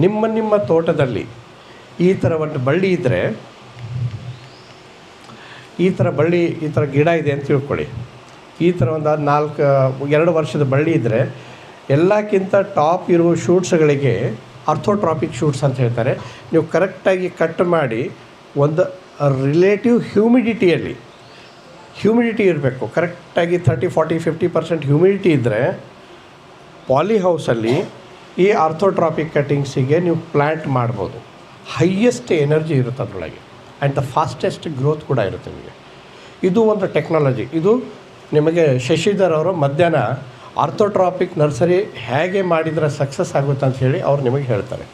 ನಿಮ್ಮ ತೋಟದಲ್ಲಿ ಈ ಥರ ಒಂದು ಬಳ್ಳಿ ಇದ್ದರೆ, ಈ ಥರ ಗಿಡ ಇದೆ ಅಂತ ತಿಳ್ಕೊಳ್ಳಿ. ಈ ಥರ ಒಂದು 2 ವರ್ಷದ ಬಳ್ಳಿ ಇದ್ದರೆ ಎಲ್ಲಕ್ಕಿಂತ ಟಾಪ್ ಇರುವ ಶೂಟ್ಸ್ಗಳಿಗೆ ಆರ್ಥೋಟ್ರಾಪಿಕ್ ಶೂಟ್ಸ್ ಅಂತ ಹೇಳ್ತಾರೆ. ನೀವು ಕರೆಕ್ಟಾಗಿ ಕಟ್ ಮಾಡಿ ಒಂದು ರಿಲೇಟಿವ್ ಹ್ಯೂಮಿಡಿಟಿ ಇರಬೇಕು. ಕರೆಕ್ಟಾಗಿ 30, 40, 50% ಹ್ಯೂಮಿಡಿಟಿ ಇದ್ದರೆ ಪಾಲಿ ಹೌಸಲ್ಲಿ ಈ ಆರ್ಥೋಟ್ರಾಪಿಕ್ ಕಟ್ಟಿಂಗ್ಸಿಗೆ ನೀವು ಪ್ಲ್ಯಾಂಟ್ ಮಾಡ್ಬೋದು. ಹೈಯೆಸ್ಟ್ ಎನರ್ಜಿ ಇರುತ್ತೆ ಅದರೊಳಗೆ ಆ್ಯಂಡ್ ದ ಫಾಸ್ಟೆಸ್ಟ್ ಗ್ರೋತ್ ಕೂಡ ಇರುತ್ತೆ ನಿಮಗೆ. ಇದು ಒಂದು ಟೆಕ್ನಾಲಜಿ. ಇದು ನಿಮಗೆ ಶಶಿಧರ್ ಅವರು ಮಧ್ಯಾಹ್ನ ಆರ್ಥೋಟ್ರಾಪಿಕ್ ನರ್ಸರಿ ಹೇಗೆ ಮಾಡಿದರೆ ಸಕ್ಸಸ್ ಆಗುತ್ತೆ ಅಂತ ಹೇಳಿ ಅವ್ರು ನಿಮಗೆ ಹೇಳ್ತಾರೆ.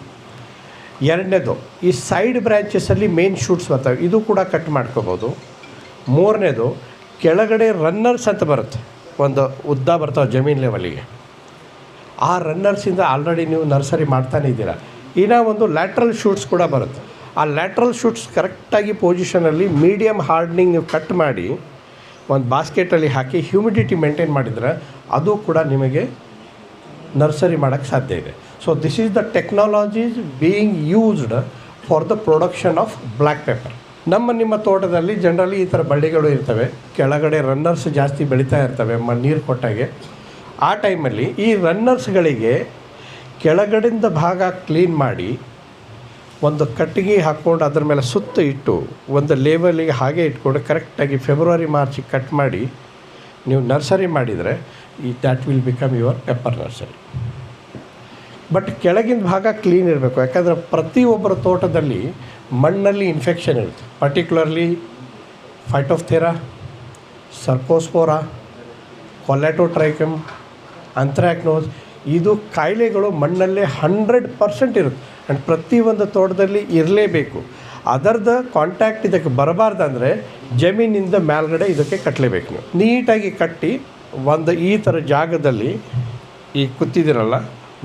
ಎರಡನೇದು, ಈ ಸೈಡ್ ಬ್ರ್ಯಾಂಚಸ್ಸಲ್ಲಿ ಮೇನ್ ಶೂಟ್ಸ್ ಬರ್ತವೆ, ಇದು ಕೂಡ ಕಟ್ ಮಾಡ್ಕೋಬೋದು. ಮೂರನೇದು, ಕೆಳಗಡೆ ರನ್ನರ್ಸ್ ಅಂತ ಬರುತ್ತೆ, ಒಂದು ಉದ್ದ ಬರ್ತಾವೆ ಜಮೀನು ಲೆವೆಲಿಗೆ. ಆ ರನ್ನರ್ಸಿಂದ ಆಲ್ರೆಡಿ ನೀವು ನರ್ಸರಿ ಮಾಡ್ತಾನೆ ಇದ್ದೀರಾ. ಇನ್ನೂ ಒಂದು ಲ್ಯಾಟ್ರಲ್ ಶೂಟ್ಸ್ ಕೂಡ ಬರುತ್ತೆ. ಆ ಲ್ಯಾಟ್ರಲ್ ಶೂಟ್ಸ್ ಕರೆಕ್ಟಾಗಿ ಪೊಸಿಷನಲ್ಲಿ ಮೀಡಿಯಮ್ ಹಾರ್ಡ್ನಿಂಗ್ ನೀವು ಕಟ್ ಮಾಡಿ ಒಂದು ಬಾಸ್ಕೆಟಲ್ಲಿ ಹಾಕಿ ಹ್ಯೂಮಿಡಿಟಿ ಮೇಂಟೈನ್ ಮಾಡಿದರೆ ಅದು ಕೂಡ ನಿಮಗೆ ನರ್ಸರಿ ಮಾಡೋಕ್ಕೆ ಸಾಧ್ಯ ಇದೆ. So this is the technologies being used for the production of black pepper. ನಿಮ್ಮ ತೋಟದಲ್ಲಿ ಜನರಲಿ ಈ ಥರ ಬಳ್ಳಿಗಳು ಇರ್ತವೆ, ಕೆಳಗಡೆ ರನ್ನರ್ಸ್ ಜಾಸ್ತಿ ಬೆಳೀತಾ ಇರ್ತವೆ ನೀರು ಕೊಟ್ಟಾಗೆ. ಆ ಟೈಮಲ್ಲಿ ಈ ರನ್ನರ್ಸ್ಗಳಿಗೆ ಕೆಳಗಡೆಯಿಂದ ಭಾಗ ಕ್ಲೀನ್ ಮಾಡಿ ಒಂದು ಕಟ್ಟಿಗೆ ಹಾಕ್ಕೊಂಡು ಅದ್ರ ಮೇಲೆ ಸುತ್ತ ಇಟ್ಟು ಒಂದು ಲೇಬಲಿಗೆ ಹಾಗೆ ಇಟ್ಕೊಂಡು ಕರೆಕ್ಟಾಗಿ ಫೆಬ್ರವರಿ ಮಾರ್ಚಿಗೆ ಕಟ್ ಮಾಡಿ ನೀವು ನರ್ಸರಿ ಮಾಡಿದರೆ that will become your pepper nursery. But ಕೆಳಗಿನ ಭಾಗ ಕ್ಲೀನ್ ಇರಬೇಕು, ಯಾಕಂದರೆ ಪ್ರತಿಯೊಬ್ಬರ ತೋಟದಲ್ಲಿ ಮಣ್ಣಲ್ಲಿ ಇನ್ಫೆಕ್ಷನ್ ಇರುತ್ತೆ. ಪರ್ಟಿಕ್ಯುಲರ್ಲಿ ಫೈಟೋಫ್ಥೆರಾ, ಸರ್ಕೋಸ್ಪೋರಾ, ಕೊಲ್ಯಾಟೋಟ್ರೈಕಮ್, ಅಂಥ್ರಾಕ್ನೋಸ್, ಇದು ಕಾಯಿಲೆಗಳು ಮಣ್ಣಲ್ಲೇ 100% ಇರುತ್ತೆ ಆ್ಯಂಡ್ ಪ್ರತಿಯೊಂದು ತೋಟದಲ್ಲಿ ಇರಲೇಬೇಕು. ಅದರದ್ದು ಕಾಂಟ್ಯಾಕ್ಟ್ ಇದಕ್ಕೆ ಬರಬಾರ್ದಂದರೆ ಜಮೀನಿಂದ ಮೇಲ್ಗಡೆ ಇದಕ್ಕೆ ಕಟ್ಟಲೇಬೇಕು. ನೀವು ನೀಟಾಗಿ ಕಟ್ಟಿ ಒಂದು ಈ ಥರ ಜಾಗದಲ್ಲಿ ಈ ಕೂತಿದ್ದೀರಲ್ಲ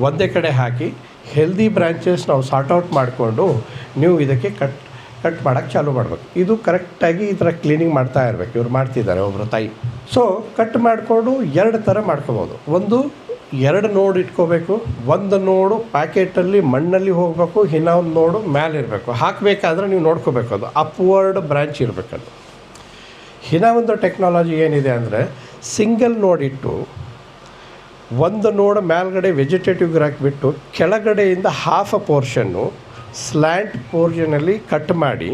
ಒಂದೇ ಕಡೆ ಹಾಕಿ ಹೆಲ್ದಿ ಬ್ರ್ಯಾಂಚಸ್ ನಾವು ಸಾರ್ಟ್ ಔಟ್ ಮಾಡಿಕೊಂಡು ನೀವು ಇದಕ್ಕೆ ಕಟ್ ಮಾಡೋಕ್ಕೆ ಚಾಲೂ ಮಾಡಬೇಕು. ಇದು ಕರೆಕ್ಟಾಗಿ ಈ ಥರ ಕ್ಲೀನಿಂಗ್ ಮಾಡ್ತಾ ಇರಬೇಕು. ಇವ್ರು ಮಾಡ್ತಿದ್ದಾರೆ ಒಬ್ಬರು ತಾಯಿ. ಸೊ ಕಟ್ ಮಾಡಿಕೊಂಡು 2 ಥರ ಮಾಡ್ಕೋಬೋದು. ಒಂದು 2 ನೋಡ್ ಇಟ್ಕೋಬೇಕು. ಒಂದು ನೋಡು ಪ್ಯಾಕೆಟಲ್ಲಿ ಮಣ್ಣಲ್ಲಿ ಹೋಗಬೇಕು, ಇನ್ನೊಂದು ನೋಡು ಮೇಲೆ ಇರಬೇಕು. ಹಾಕಬೇಕಾದ್ರೆ ನೀವು ನೋಡ್ಕೋಬೇಕು, ಅದು ಅಪ್ವರ್ಡ್ ಬ್ರ್ಯಾಂಚ್ ಇರಬೇಕದು. ಇನ್ನೊಂದು ಟೆಕ್ನಾಲಜಿ ಏನಿದೆ ಅಂದರೆ ಸಿಂಗಲ್ ನೋಡ್ ಇಟ್ಟು ಒಂದು ನೋಡ್ ಮೇಲ್ಗಡೆ ವೆಜಿಟೇಟಿವ್ ಹಾಕಿಬಿಟ್ಟು ಕೆಳಗಡೆಯಿಂದ ಹಾಫ್ ಅ ಪೋರ್ಷನ್ನು ಸ್ಲ್ಯಾಂಟ್ ಪೋರ್ಷನಲ್ಲಿ ಕಟ್ ಮಾಡಿ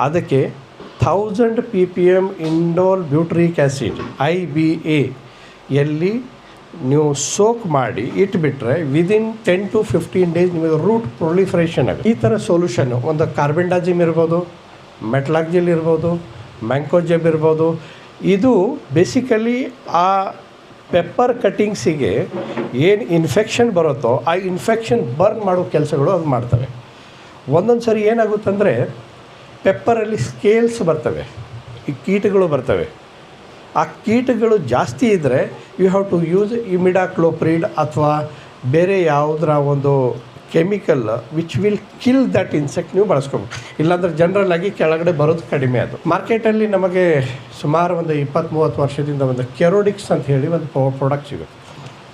ಅದಕ್ಕೆ 1000 ppm indole butyric acid IBA ಎಲ್ಲಿ ನೀವು ಸೋಕ್ ಮಾಡಿ ಇಟ್ಬಿಟ್ರೆ ವಿದಿನ್ 10 to 15 days ನಿಮಗೆ ರೂಟ್ ಪ್ರೊಲಿಫರೇಷನ್ ಆಗುತ್ತೆ. ಈ ಥರ ಸೊಲ್ಯೂಷನ್ನು ಒಂದು ಕಾರ್ಬೆಂಡಾಜಿಮ್ ಇರ್ಬೋದು, ಮೆಟ್ಲಾಕ್ಜಿಲ್ ಇರ್ಬೋದು, ಮ್ಯಾಂಕೋಜೆಬ್ ಇರ್ಬೋದು. ಇದು ಬೇಸಿಕಲಿ ಆ ಪೆಪ್ಪರ್ ಕಟ್ಟಿಂಗ್ಸಿಗೆ ಏನು ಇನ್ಫೆಕ್ಷನ್ ಬರುತ್ತೋ ಆ ಇನ್ಫೆಕ್ಷನ್ ಬರ್ನ್ ಮಾಡೋ ಕೆಲಸಗಳು ಅದು ಮಾಡ್ತವೆ. ಒಂದೊಂದು ಸರಿ ಏನಾಗುತ್ತಂದರೆ ಪೆಪ್ಪರಲ್ಲಿ ಸ್ಕೇಲ್ಸ್ ಬರ್ತವೆ, ಈ ಕೀಟಗಳು ಬರ್ತವೆ. ಆ ಕೀಟಗಳು ಜಾಸ್ತಿ ಇದ್ದರೆ you have to use imidacloprid ಅಥವಾ ಬೇರೆ ಯಾವುದರ ಒಂದು chemical which will kill that insect ನೀವು ಬಳಸ್ಕೋಬೇಕು. ಇಲ್ಲಾಂದರೆ ಜನರಲ್ಲಾಗಿ ಕೆಳಗಡೆ ಬರೋದು ಕಡಿಮೆ. ಅದು ಮಾರ್ಕೆಟಲ್ಲಿ ನಮಗೆ ಸುಮಾರು ಒಂದು 20-30 ವರ್ಷದಿಂದ ಒಂದು ಕೆರೋಡಿಕ್ಸ್ ಅಂತ ಹೇಳಿ ಒಂದು ಪ್ರಾಡಕ್ಟ್ ಸಿಗುತ್ತೆ.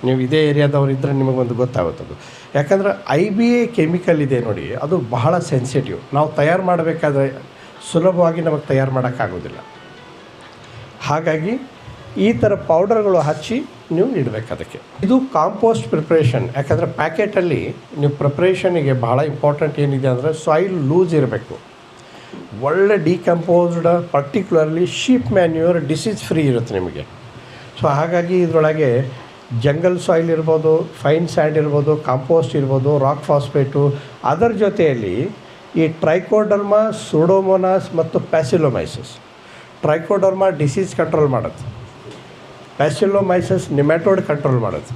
ನೀವು ಇದೇ ಏರಿಯಾದವ್ರು ಇದ್ದರೆ ನಿಮಗೊಂದು ಗೊತ್ತಾಗುತ್ತದು. ಯಾಕಂದರೆ IBA ಕೆಮಿಕಲ್ ಇದೆ ನೋಡಿ, ಅದು ಬಹಳ ಸೆನ್ಸಿಟಿವ್. ನಾವು ತಯಾರು ಮಾಡಬೇಕಾದ್ರೆ ಸುಲಭವಾಗಿ ನಮಗೆ ತಯಾರು ಮಾಡೋಕ್ಕಾಗೋದಿಲ್ಲ. ಹಾಗಾಗಿ ಈ ಥರ ಪೌಡರ್ಗಳು ಹಚ್ಚಿ ನೀವು ಇಡಬೇಕು ಅದಕ್ಕೆ. ಇದು ಕಾಂಪೋಸ್ಟ್ ಪ್ರಿಪ್ರೇಷನ್. ಯಾಕಂದರೆ ಪ್ಯಾಕೆಟಲ್ಲಿ ನೀವು ಪ್ರಿಪ್ರೇಷನಿಗೆ ಭಾಳ ಇಂಪಾರ್ಟೆಂಟ್ ಏನಿದೆ ಅಂದರೆ ಸಾಯಿಲ್ ಲೂಸ್ ಇರಬೇಕು, ಒಳ್ಳೆ decomposed, particularly sheep manure disease free ಇರುತ್ತೆ ನಿಮಗೆ. ಸೊ ಹಾಗಾಗಿ ಇದರೊಳಗೆ ಜಂಗಲ್ ಸಾಯಿಲ್ ಇರ್ಬೋದು, ಫೈನ್ ಸ್ಯಾಂಡ್ ಇರ್ಬೋದು, ಕಾಂಪೋಸ್ಟ್ ಇರ್ಬೋದು, ರಾಕ್ ಫಾಸ್ಫೇಟು, ಅದರ ಜೊತೆಯಲ್ಲಿ ಈ ಟ್ರೈಕೋಡರ್ಮಾ, ಸೂಡೋಮೋನಾಸ್ ಮತ್ತು ಪ್ಯಾಸಿಲೋಮೈಸಿಸ್. ಟ್ರೈಕೋಡರ್ಮಾ ಡಿಸೀಸ್ ಕಂಟ್ರೋಲ್ ಮಾಡುತ್ತೆ, ಪ್ಯಾಸಿಲೋಮೈಸಿಸ್ ನಿಮ್ಯಾಟೋಡ್ ಕಂಟ್ರೋಲ್ ಮಾಡುತ್ತೆ.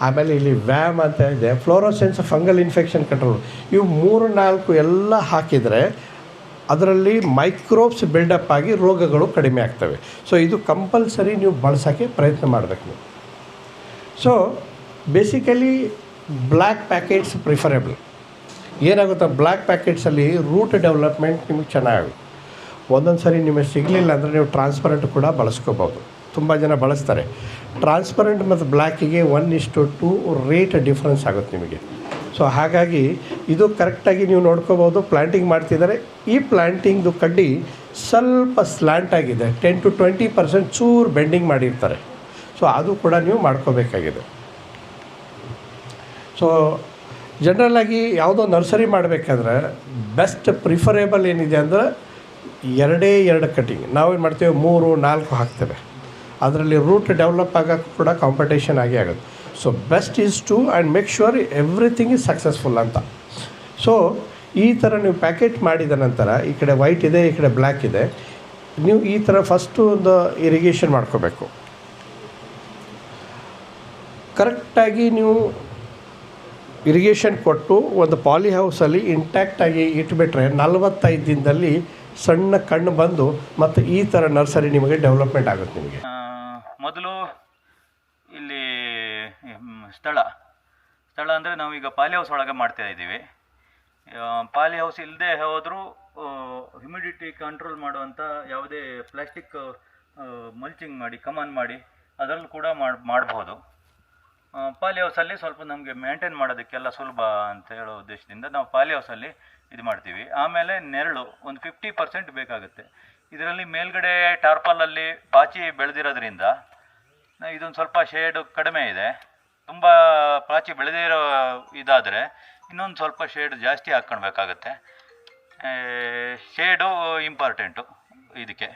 ಆಮೇಲೆ ಇಲ್ಲಿ ವ್ಯಾಮ್ ಅಂತ ಇದೆ, ಫ್ಲೋರೋಸೆನ್ಸ್ ಫಂಗಲ್ ಇನ್ಫೆಕ್ಷನ್ ಕಂಟ್ರೋಲ್. ಇವು 3-4 ಎಲ್ಲ ಹಾಕಿದರೆ ಅದರಲ್ಲಿ ಮೈಕ್ರೋಬ್ಸ್ ಬಿಲ್ಡಪ್ ಆಗಿ ರೋಗಗಳು ಕಡಿಮೆ ಆಗ್ತವೆ. ಸೊ ಇದು ಕಂಪಲ್ಸರಿ ನೀವು ಬಳಸೋಕ್ಕೆ ಪ್ರಯತ್ನ ಮಾಡಬೇಕು ನೀವು. So basically black packets preferable. ಏನಾಗುತ್ತೆ, ಬ್ಲ್ಯಾಕ್ ಪ್ಯಾಕೆಟ್ಸಲ್ಲಿ ರೂಟ್ ಡೆವಲಪ್ಮೆಂಟ್ ನಿಮಗೆ ಚೆನ್ನಾಗುತ್ತೆ. ಒಂದೊಂದು ಸರಿ ನಿಮಗೆ ಸಿಗಲಿಲ್ಲ ಅಂದರೆ ನೀವು ಟ್ರಾನ್ಸ್ಪರೆಂಟ್ ಕೂಡ ಬಳಸ್ಕೋಬೋದು. ತುಂಬ ಜನ ಬಳಸ್ತಾರೆ. ಟ್ರಾನ್ಸ್ಪರೆಂಟ್ ಮತ್ತು ಬ್ಲ್ಯಾಕಿಗೆ 1:2 ರೇಟ್ ಡಿಫ್ರೆನ್ಸ್ ಆಗುತ್ತೆ ನಿಮಗೆ. ಸೊ ಹಾಗಾಗಿ ಇದು ಕರೆಕ್ಟಾಗಿ ನೀವು ನೋಡ್ಕೋಬೋದು. ಪ್ಲ್ಯಾಂಟಿಂಗ್ ಮಾಡ್ತಿದ್ದಾರೆ. ಈ ಪ್ಲ್ಯಾಂಟಿಂಗ್ದು ಕಡ್ಡಿ ಸ್ವಲ್ಪ ಸ್ಲ್ಯಾಂಟ್ ಆಗಿದೆ, 10-20% ಚೂರು ಬೆಂಡಿಂಗ್ ಮಾಡಿರ್ತಾರೆ. ಸೊ ಅದು ಕೂಡ ನೀವು ಮಾಡ್ಕೋಬೇಕಾಗಿದೆ. ಸೊ ಜನ್ರಲಾಗಿ ಯಾವುದೋ ನರ್ಸರಿ ಮಾಡಬೇಕಾದ್ರೆ ಬೆಸ್ಟ್ ಪ್ರಿಫರೇಬಲ್ ಏನಿದೆ ಅಂದರೆ 2 ಕಟ್ಟಿಂಗ್. ನಾವೇನು ಮಾಡ್ತೇವೆ 3-4 ಹಾಕ್ತೇವೆ. ಅದರಲ್ಲಿ ರೂಟ್ ಡೆವಲಪ್ ಆಗೋಕ್ಕೆ ಕೂಡ ಕಾಂಪಿಟೇಷನ್ ಆಗೇ ಆಗುತ್ತೆ. So best is to and make sure everything is successful ಅಂತ. ಸೊ ಈ ಥರ ನೀವು ಪ್ಯಾಕೆಟ್ ಮಾಡಿದ ನಂತರ ಈ ಕಡೆ ವೈಟ್ ಇದೆ, ಈ ಕಡೆ ಬ್ಲ್ಯಾಕ್ ಇದೆ. ನೀವು ಈ ಥರ ಫಸ್ಟು ಒಂದು ಇರಿಗೇಷನ್ ಮಾಡ್ಕೋಬೇಕು. ಕರೆಕ್ಟಾಗಿ ನೀವು ಇರಿಗೇಷನ್ ಕೊಟ್ಟು ಒಂದು ಪಾಲಿ ಹೌಸಲ್ಲಿ ಇಂಟ್ಯಾಕ್ಟಾಗಿ ಇಟ್ಬಿಟ್ರೆ 45 ದಿನದಲ್ಲಿ ಸಣ್ಣ ಕಣ್ಣು ಬಂದು ಮತ್ತು ಈ ಥರ ನರ್ಸರಿ ನಿಮಗೆ ಡೆವಲಪ್ಮೆಂಟ್ ಆಗುತ್ತೆ. ನಿಮಗೆ ಮೊದಲು ಇಲ್ಲಿ ಸ್ಥಳ ಅಂದರೆ ನಾವೀಗ ಪಾಲಿ ಹೌಸ್ ಒಳಗೆ ಮಾಡ್ತಾ ಇದ್ದೀವಿ. ಪಾಲಿ ಹೌಸ್ ಇಲ್ಲದೆ ಹೋದರೂ ಹ್ಯುಮಿಡಿಟಿ ಕಂಟ್ರೋಲ್ ಮಾಡುವಂಥ ಯಾವುದೇ ಪ್ಲಾಸ್ಟಿಕ್ ಮಲ್ಚಿಂಗ್ ಮಾಡಿ ಕಮಾನ್ ಮಾಡಿ ಅದರಲ್ಲೂ ಕೂಡ ಮಾಡಬಹುದು. ಪಾಲಿ ಹೌಸಲ್ಲಿ ಸ್ವಲ್ಪ ನಮಗೆ ಮೇಂಟೈನ್ ಮಾಡೋದಕ್ಕೆಲ್ಲ ಸುಲಭ ಅಂತ ಹೇಳೋ ಉದ್ದೇಶದಿಂದ ನಾವು ಪಾಲಿ ಹೌಸಲ್ಲಿ ಇದು ಮಾಡ್ತೀವಿ. ಆಮೇಲೆ ನೆರಳು ಒಂದು 50% ಬೇಕಾಗುತ್ತೆ. ಇದರಲ್ಲಿ ಮೇಲ್ಗಡೆ ಟಾರ್ಪಲಲ್ಲಿ ಪಾಚಿ ಬೆಳೆದಿರೋದ್ರಿಂದ ಇದೊಂದು ಸ್ವಲ್ಪ ಶೇಡು ಕಡಿಮೆ ಇದೆ. ತುಂಬ ಪಾಚಿ ಬೆಳೆದಿರೋ ಇದಾದರೆ ಇನ್ನೊಂದು ಸ್ವಲ್ಪ ಶೇಡ್ ಜಾಸ್ತಿ ಹಾಕ್ಕೊಳ್ಬೇಕಾಗತ್ತೆ. ಶೇಡು ಇಂಪಾರ್ಟೆಂಟು ಇದಕ್ಕೆ.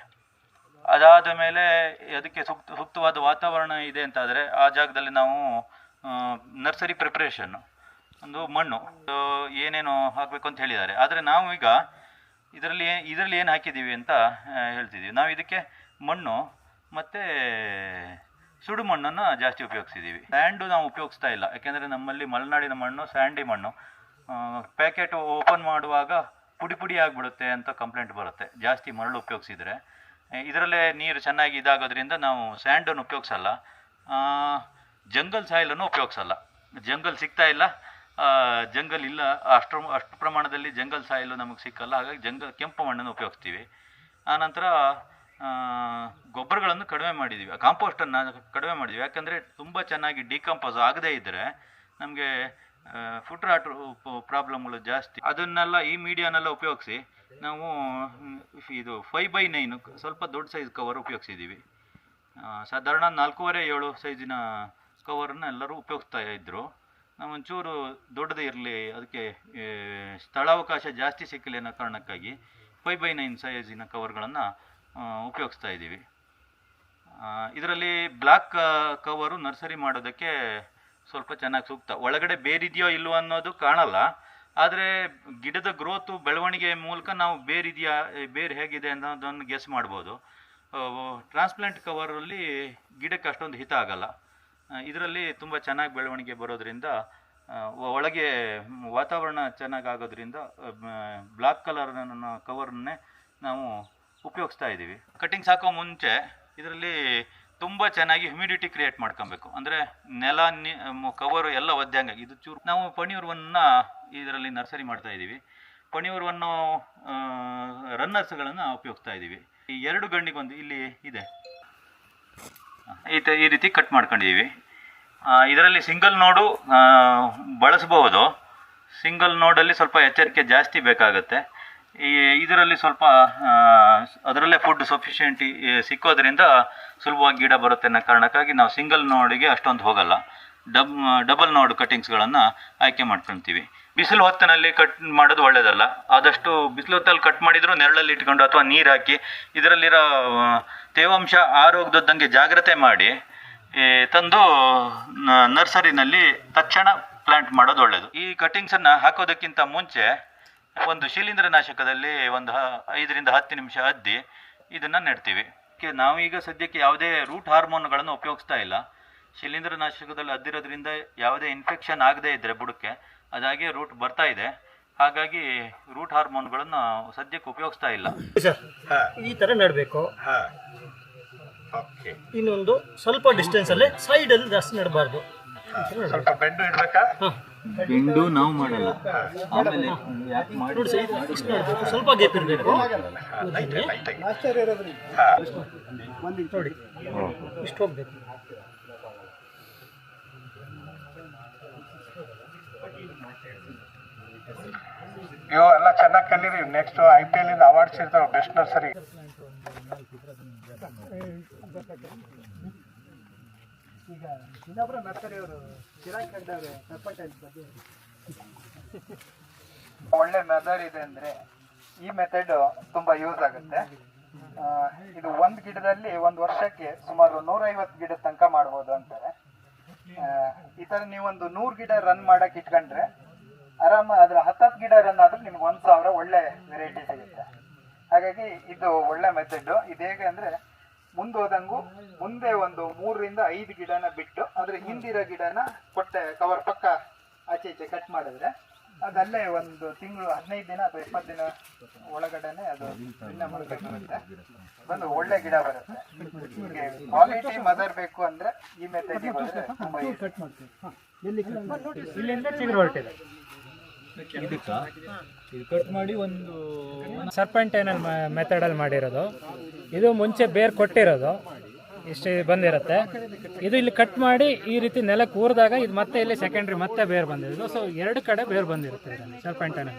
ಅದಾದ ಮೇಲೆ ಅದಕ್ಕೆ ಸೂಕ್ತವಾದ ವಾತಾವರಣ ಇದೆ ಅಂತಾದರೆ ಆ ಜಾಗದಲ್ಲಿ ನಾವು ನರ್ಸರಿ ಪ್ರಿಪ್ರೇಷನ್ನು ಒಂದು ಮಣ್ಣು ಏನೇನು ಹಾಕಬೇಕು ಅಂತ ಹೇಳಿದ್ದಾರೆ. ಆದರೆ ನಾವು ಈಗ ಇದರಲ್ಲಿ ಏನು ಹಾಕಿದ್ದೀವಿ ಅಂತ ಹೇಳ್ತಿದ್ದೀವಿ. ನಾವು ಇದಕ್ಕೆ ಮಣ್ಣು ಮತ್ತು ಸುಡು ಮಣ್ಣನ್ನು ಜಾಸ್ತಿ ಉಪಯೋಗಿಸಿದ್ದೀವಿ. ಸ್ಯಾಂಡು ನಾವು ಉಪಯೋಗಿಸ್ತಾ ಇಲ್ಲ, ಯಾಕೆಂದರೆ ನಮ್ಮಲ್ಲಿ ಮಲೆನಾಡಿನ ಮಣ್ಣು ಸ್ಯಾಂಡಿ ಮಣ್ಣು. ಪ್ಯಾಕೆಟ್ ಓಪನ್ ಮಾಡುವಾಗ ಪುಡಿ ಆಗಿಬಿಡುತ್ತೆ ಅಂತ ಕಂಪ್ಲೇಂಟ್ ಬರುತ್ತೆ ಜಾಸ್ತಿ ಮರಳು ಉಪಯೋಗಿಸಿದರೆ. ಇದರಲ್ಲೇ ನೀರು ಚೆನ್ನಾಗಿ ಇದಾಗೋದ್ರಿಂದ ನಾವು ಸ್ಯಾಂಡನ್ನು ಉಪಯೋಗಿಸಲ್ಲ. ಜಂಗಲ್ ಸಾಯಿಲನ್ನು ಉಪಯೋಗಿಸಲ್ಲ. ಜಂಗಲ್ ಸಿಗ್ತಾ ಇಲ್ಲ, ಜಂಗಲ್ ಇಲ್ಲ, ಅಷ್ಟು ಪ್ರಮಾಣದಲ್ಲಿ ಜಂಗಲ್ ಸಾಯಿಲು ನಮಗೆ ಸಿಕ್ಕಲ್ಲ. ಹಾಗಾಗಿ ಕೆಂಪು ಮಣ್ಣನ್ನು ಉಪಯೋಗಿಸ್ತೀವಿ. ಆನಂತರ ಗೊಬ್ಬರಗಳನ್ನು ಕಡಿಮೆ ಮಾಡಿದ್ದೀವಿ, ಕಾಂಪೋಸ್ಟನ್ನು ಕಡಿಮೆ ಮಾಡಿದ್ವಿ. ಯಾಕಂದರೆ ತುಂಬ ಚೆನ್ನಾಗಿ ಡಿಕಂಪೋಸ್ ಆಗದೇ ಇದ್ದರೆ ನಮಗೆ ಫುಡ್ ರಾಟ್ ಪ್ರಾಬ್ಲಮ್ಗಳು ಜಾಸ್ತಿ. ಅದನ್ನೆಲ್ಲ ಈ ಮೀಡಿಯಾನೆಲ್ಲ ಉಪಯೋಗಿಸಿ ನಾವು ಇದು 5x9 ಸ್ವಲ್ಪ ದೊಡ್ಡ ಸೈಜ್ ಕವರ್ ಉಪಯೋಗಿಸಿದ್ದೀವಿ. ಸಾಧಾರಣ 4.5-7 ಸೈಜಿನ ಕವರನ್ನು ಎಲ್ಲರೂ ಉಪಯೋಗಿಸ್ತಾ ಇದ್ದರು. ನಾವು ಒಂಚೂರು ದೊಡ್ಡದೇ ಇರಲಿ, ಅದಕ್ಕೆ ಸ್ಥಳಾವಕಾಶ ಜಾಸ್ತಿ ಸಿಕ್ಕಲಿ ಅನ್ನೋ ಕಾರಣಕ್ಕಾಗಿ 5x9 ಸೈಜಿನ ಕವರ್ಗಳನ್ನು ಉಪಯೋಗಿಸ್ತಾ ಇದ್ದೀವಿ. ಇದರಲ್ಲಿ ಬ್ಲ್ಯಾಕ್ ಕವರು ನರ್ಸರಿ ಮಾಡೋದಕ್ಕೆ ಸ್ವಲ್ಪ ಚೆನ್ನಾಗಿ ಸೂಕ್ತ. ಒಳಗಡೆ ಬೇರಿದೆಯೋ ಇಲ್ವೋ ಅನ್ನೋದು ಕಾಣಲ್ಲ, ಆದರೆ ಗಿಡದ ಗ್ರೋತು ಬೆಳವಣಿಗೆ ಮೂಲಕ ನಾವು ಬೇರು ಹೇಗಿದೆ ಅನ್ನೋದನ್ನು ಗೆಸ್ ಮಾಡ್ಬೋದು. ಟ್ರಾನ್ಸ್ಪ್ಲಾಂಟ್ ಕವರಲ್ಲಿ ಗಿಡಕ್ಕೆ ಅಷ್ಟೊಂದು ಹಿತ ಆಗಲ್ಲ. ಇದರಲ್ಲಿ ತುಂಬ ಚೆನ್ನಾಗಿ ಬೆಳವಣಿಗೆ ಬರೋದ್ರಿಂದ ಒಳಗೆ ವಾತಾವರಣ ಚೆನ್ನಾಗಾಗೋದ್ರಿಂದ ಬ್ಲ್ಯಾಕ್ ಕಲರ್ನ ಕವರನ್ನೇ ನಾವು ಉಪಯೋಗಿಸ್ತಾ ಇದ್ದೀವಿ. ಕಟ್ಟಿಂಗ್ಸ್ ಹಾಕೋ ಮುಂಚೆ ಇದರಲ್ಲಿ ತುಂಬ ಚೆನ್ನಾಗಿ ಹ್ಯುಮಿಡಿಟಿ ಕ್ರಿಯೇಟ್ ಮಾಡ್ಕೊಬೇಕು. ಅಂದರೆ ನೆಲ ಕವರು ಎಲ್ಲ ಒದ್ದಂಗೆ ಇದು ಚೂರು. ನಾವು ಪಣಿಯೂರ್ವನ್ನು ಇದರಲ್ಲಿ ನರ್ಸರಿ ಮಾಡ್ತಾ ಇದ್ದೀವಿ. ಪಣಿಯೂರ್ವನ್ನು ರನ್ನರ್ಸ್ಗಳನ್ನು ಉಪಯೋಗಿಸ್ತಾ ಇದ್ದೀವಿ. ಈ 2 ಗಂಡಿಗೊಂದು ಇಲ್ಲಿ ಇದೆ, ಈ ರೀತಿ ಕಟ್ ಮಾಡ್ಕೊಂಡಿದ್ದೀವಿ. ಇದರಲ್ಲಿ ಸಿಂಗಲ್ ನೋಡು ಬಳಸಬಹುದು. ಸಿಂಗಲ್ ನೋಡಲ್ಲಿ ಸ್ವಲ್ಪ ಎಚ್ಚರಿಕೆ ಜಾಸ್ತಿ ಬೇಕಾಗುತ್ತೆ. ಇದರಲ್ಲಿ ಸ್ವಲ್ಪ ಅದರಲ್ಲೇ ಫುಡ್ ಸಫಿಷಿಯೆಂಟಿ ಸಿಕ್ಕೋದ್ರಿಂದ ಸುಲಭವಾಗಿ ಗಿಡ ಬರುತ್ತೆ ಅನ್ನೋ ಕಾರಣಕ್ಕಾಗಿ ನಾವು ಸಿಂಗಲ್ ನೋಡಿಗೆ ಅಷ್ಟೊಂದು ಹೋಗಲ್ಲ. ಡಬಲ್ ನೋಡ್ ಕಟ್ಟಿಂಗ್ಸ್ಗಳನ್ನು ಆಯ್ಕೆ ಮಾಡ್ಕೊಳ್ತೀವಿ. ಬಿಸಿಲು ಹೊತ್ತಿನಲ್ಲಿ ಕಟ್ ಮಾಡೋದು ಒಳ್ಳೆಯದಲ್ಲ. ಆದಷ್ಟು ಬಿಸಿಲು ಹೊತ್ತಲ್ಲಿ ಕಟ್ ಮಾಡಿದರೂ ನೆರಳಲ್ಲಿ ಇಟ್ಕೊಂಡು ಅಥವಾ ನೀರು ಹಾಕಿ ಇದರಲ್ಲಿರೋ ತೇವಾಂಶ ಆರೋಗ್ಯದಂಗೆ ಜಾಗ್ರತೆ ಮಾಡಿ ತಂದು ನರ್ಸರಿನಲ್ಲಿ ತಕ್ಷಣ ಪ್ಲಾಂಟ್ ಮಾಡೋದು ಒಳ್ಳೆಯದು. ಈ ಕಟ್ಟಿಂಗ್ಸನ್ನು ಹಾಕೋದಕ್ಕಿಂತ ಮುಂಚೆ ಒಂದು ಶಿಲೀಂಧ್ರನಾಶಕದಲ್ಲಿ ಒಂದು 5-10 ನಿಮಿಷ ಅದ್ದಿ ಇದನ್ನು ನೆಡ್ತೀವಿ. ನಾವೀಗ ಸದ್ಯಕ್ಕೆ ಯಾವುದೇ ರೂಟ್ ಹಾರ್ಮೋನ್ಗಳನ್ನು ಉಪಯೋಗಿಸ್ತಾ ಇಲ್ಲ. ಶಿಲೀಂಧ್ರನಾಶಕದಲ್ಲಿ ಅದ್ದಿರೋದ್ರಿಂದ ಯಾವುದೇ ಇನ್ಫೆಕ್ಷನ್ ಆಗದೇ ಇದ್ದರೆ ಬುಡಕ್ಕೆ ಅದಾಗೆ ರೂಟ್ ಬರ್ತಾ ಇದೆ. ಹಾಗಾಗಿ ರೂಟ್ ಹಾರ್ಮೋನ್ಗಳನ್ನು ಸದ್ಯಕ್ಕೆ ಉಪಯೋಗಿಸ್ತಾ ಇಲ್ಲ. ಸರ್, ಈ ಥರ ನೆಡಬೇಕು. ಇನ್ನೊಂದು ಸ್ವಲ್ಪ ಡಿಸ್ಟೆನ್ಸ್ ಅಲ್ಲೇ ಸೈಡಲ್ಲಿ ಜಾಸ್ತಿ ನೆಡಬಾರ್ದು. ಸ್ವಲ್ಪ ಬೆಂಡು ಇಡಬೇಕಾ? ಬೆಂಡು ನಾವು ಮಾಡಲ್ಲ. ಆಮೇಲೆ ನೋಡಿ ಸರ್, ಇಷ್ಟು ನೆಡಬೇಕು, ಸ್ವಲ್ಪ ಗೇಪ್ ಇರಬೇಕು. ನೋಡಿ ಇಷ್ಟು ಹೋಗ್ಬೇಕು. ಇವು ಎಲ್ಲ ಚೆನ್ನಾಗಿ ಕಲೀರಿ. ನೆಕ್ಸ್ಟ್ IPL ಇಂದ ಅವಾರ್ಡ್ಸ್ ಇರ್ತಾವೆ ಬೆಸ್ಟ್ ನರ್ಸರಿ. ಈಗ ಇನ್ನೊಬ್ಬರ ನರ್ಸರಿಯವರು ಚಿರಾಗ್ ಕಂಡವ್ರೆ ಸರ್ಪಂಟೈಲ್ಸ್ ಬಗ್ಗೆ ಒಳ್ಳೆ ಮೆಥಡ್ ಇದೆ ಅಂದರೆ ಈ ಮೆಥಡ್ ತುಂಬ ಯೂಸ್ ಆಗುತ್ತೆ. ಇದು ಒಂದು ಗಿಡದಲ್ಲಿ ಒಂದು ವರ್ಷಕ್ಕೆ ಸುಮಾರು 150 ಗಿಡ ತನಕ ಮಾಡ್ಬೋದು ಅಂತಾರೆ. ಈ ಥರ ನೀವೊಂದು 100 ಗಿಡ ರನ್ ಮಾಡಕ್ಕೆ ಇಟ್ಕೊಂಡ್ರೆ ಆರಾಮ ಅದ್ರ 10 ಗಿಡ ರನ್ ಆದ್ರೆ ನಿಮ್ಗೆ 1000 ಒಳ್ಳೆ ವೆರೈಟಿ ಸಿಗುತ್ತೆ. ಹಾಗಾಗಿ ಇದು ಒಳ್ಳೆ ಮೆಥಡ್. ಇದು ಹೇಗೆ ಅಂದರೆ ಮುಂದೆ ಒಂದು 3 ರಿಂದ 5 ಗಿಡನ ಬಿಟ್ಟು ಅದ್ರ ಹಿಂದಿರೋ ಗಿಡನ ಕೊಟ್ಟೆ ಕವರ್ ಪಕ್ಕ ಆಚೆ ಈಚೆ ಕಟ್ ಮಾಡಿದ್ರೆ ಅದಲ್ಲೇ ಒಂದು ತಿಂಗಳು 15 ದಿನ ಅಥವಾ 20 ದಿನ ಒಳಗಡೆನೆ ಅದು ಚಿನ್ನ ಮೊಳಕೆ ಬರುತ್ತೆ, ಬಂದು ಒಳ್ಳೆ ಗಿಡ ಬರುತ್ತೆ. ನಿಮಗೆ ಕ್ವಾಲಿಟಿ ಮದರ್ ಬೇಕು ಅಂದ್ರೆ ಈ ಮೆಥಡ್ ಬಂದ್ರೆ ತುಂಬಾ ಇಲ್ಲಿಂದ ಚಿಗುರು ಹೊರಟಿದೆ. ಇದು ಕಟ್ ಮಾಡಿ ಒಂದು ಸರ್ಪಂಟೈನಲ್ ಮೆಥಡಲ್ಲಿ ಮಾಡಿರೋದು. ಇದು ಮುಂಚೆ ಬೇರ್ ಕೊಟ್ಟಿರೋದು ಇಷ್ಟು ಬಂದಿರುತ್ತೆ. ಇದು ಇಲ್ಲಿ ಕಟ್ ಮಾಡಿ ಈ ರೀತಿ ನೆಲಕ್ಕೆ ಊರಿದಾಗ ಇದು ಮತ್ತೆ ಇಲ್ಲಿ ಸೆಕೆಂಡ್ರಿ ಮತ್ತೆ ಬೇರ್ ಬಂದಿರೋದು. ಸೊ 2 ಕಡೆ ಬೇರ್ ಬಂದಿರುತ್ತೆ ಸರ್ಪಂಟೈನಲ್.